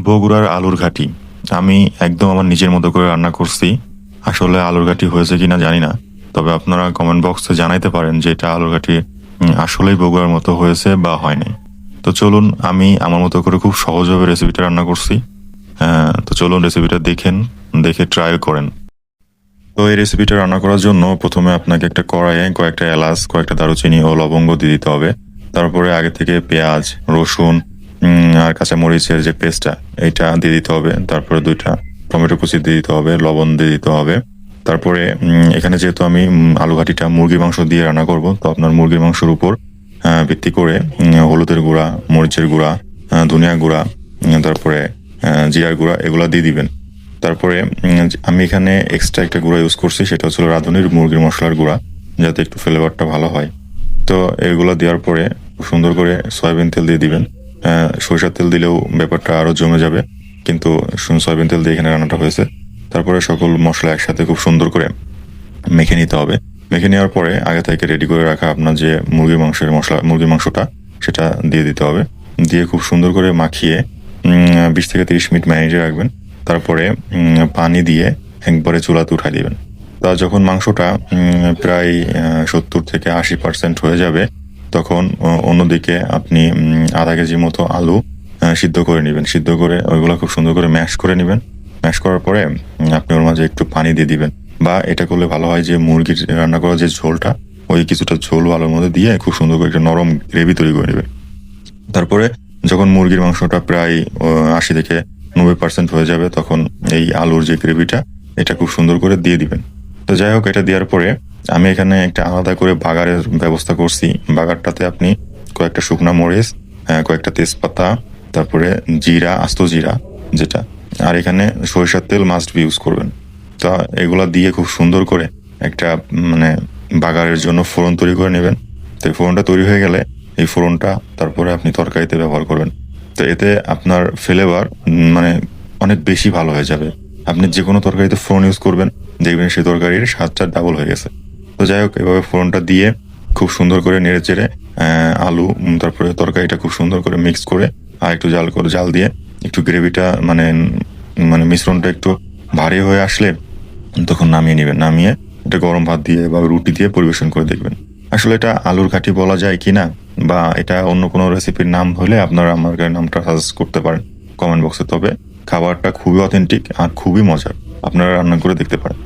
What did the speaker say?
বগুড়ার আলুর ঘাটি আমি একদম আমার নিজের মতো করে রান্না করছি। আসলে আলুর ঘাটি হয়েছে কিনা জানি না, তবে আপনারা কমেন্ট বক্সে জানাইতে পারেন যে এটা আলুর ঘাটি আসলেই বগুড়ার মতো হয়েছে বা হয়নি। তো চলুন, আমি আমার মতো করে খুব সহজভাবে রেসিপিটা রান্না করছি। তো চলুন রেসিপিটা দেখে ট্রাই করেন। তো এই রেসিপিটা রান্না করার জন্য প্রথমে আপনাকে একটা কড়াইয়ে কয়েকটা এলাচ, কয়েকটা দারুচিনি ও লবঙ্গ দিয়ে দিতে হবে। তারপরে আগে থেকে পেঁয়াজ, রসুন আর কাঁচামরিচের যে পেস্টটা এইটা দিয়ে দিতে হবে। তারপরে 2টা টমেটো কুচি দিয়ে দিতে হবে, লবণ দিয়ে দিতে হবে। তারপরে এখানে যেহেতু আমি আলু ঘাটিটা মুরগির মাংস দিয়ে রান্না করব, তো আপনার মুরগির মাংসের উপর ভিত্তি করে হলুদের গুঁড়া, মরিচের গুঁড়া, ধনিয়া গুঁড়া, তারপরে জিরার গুঁড়া এগুলা দিয়ে দিবেন। তারপরে আমি এখানে এক্সট্রা একটা গুঁড়া ইউজ করছি, সেটা হচ্ছে রাঁধুনির মুরগির মশলার গুঁড়া, যাতে একটু ফ্লেভারটা ভালো হয়। তো এগুলো দেওয়ার পরে সুন্দর করে সয়াবিন তেল দিয়ে দিবেন। সরিষার তেল দিলেও ব্যাপারটা আরও জমে যাবে, কিন্তু সয়াবিন তেল দিয়ে এখানে রান্নাটা হয়েছে। তারপরে সকল মশলা একসাথে খুব সুন্দর করে মেখে নিতে হবে। মেখে নেওয়ার পরে আগে থেকে রেডি করে রাখা আপনার যে মুরগির মাংসটা সেটা দিয়ে দিতে হবে। দিয়ে খুব সুন্দর করে মাখিয়ে 20 থেকে 30 মিনিট ম্যারিনেটে রাখবেন। তারপরে পানি দিয়ে একবারে চুলাতে উঠাই দিবেন। তা যখন মাংসটা প্রায় 70 থেকে 80% হয়ে যাবে, তখন অন্যদিকে আপনি আধা কেজি মতো আলু সিদ্ধ করে নেবেন। সিদ্ধ করে ওইগুলো খুব সুন্দর করে ম্যাশ করে নেবেন। ম্যাশ করার পরে আপনি ওর মাঝে একটু পানি দিয়ে দিবেন, বা এটা করলে ভালো হয় যে মুরগির রান্না করা যে ঝোলটা, ওই কিছুটা ঝোল আলুর মধ্যে দিয়ে খুব সুন্দর করে একটা নরম গ্রেভি তৈরি করে নেবেন। তারপরে যখন মুরগির মাংসটা প্রায় 80 থেকে 90% হয়ে যাবে, তখন এই আলুর যে গ্রেভিটা এটা খুব সুন্দর করে দিয়ে দিবেন। তো যাই হোক, এটা দেওয়ার পরে আমি এখানে একটা আলাদা করে বাগারের ব্যবস্থা করছি। বাগারটাতে আপনি কয়েকটা শুকনা মরিচ, কয়েকটা তেজপাতা, তারপরে জিরা, আস্ত জিরা যেটা, আর এখানে সরিষার তেল মাস্ট বি ইউজ করবেন। তা এগুলা দিয়ে খুব সুন্দর করে একটা মানে বাগারের জন্য ফোড়ন তৈরি করে নেবেন। তো এই ফোড়নটা তৈরি হয়ে গেলে এই ফোড়নটা তারপরে আপনি তরকারিতে ব্যবহার করবেন। তো এতে আপনার ফ্লেভার মানে অনেক বেশি ভালো হয়ে যাবে। আপনি যে কোনো তরকারিতে ফোড়ন ইউজ করবেন, দেখবেন সেই তরকারির স্বাদটা ডাবল হয়ে গেছে। তো যাই হোক, এভাবে ফোড়নটা দিয়ে খুব সুন্দর করে নেড়ে চেড়ে আলু তারপরে তরকারিটা খুব সুন্দর করে মিক্স করে আর একটু জাল দিয়ে একটু গ্রেভিটা মানে মিশ্রণটা একটু ভারী হয়ে আসলে তখন নামিয়ে নেবেন। নামিয়ে এটা গরম ভাত দিয়ে বা রুটি দিয়ে পরিবেশন করে দেখবেন। আসলে এটা আলুর ঘাটি বলা যায় কিনা, বা এটা অন্য কোনো রেসিপির নাম হলে আপনারা আমার নামটা সাজেস্ট করতে পারেন কমেন্ট বক্সে। তবে খাবারটা খুবই অথেন্টিক আর খুবই মজার, আপনারা রান্না করে দেখতে পারেন।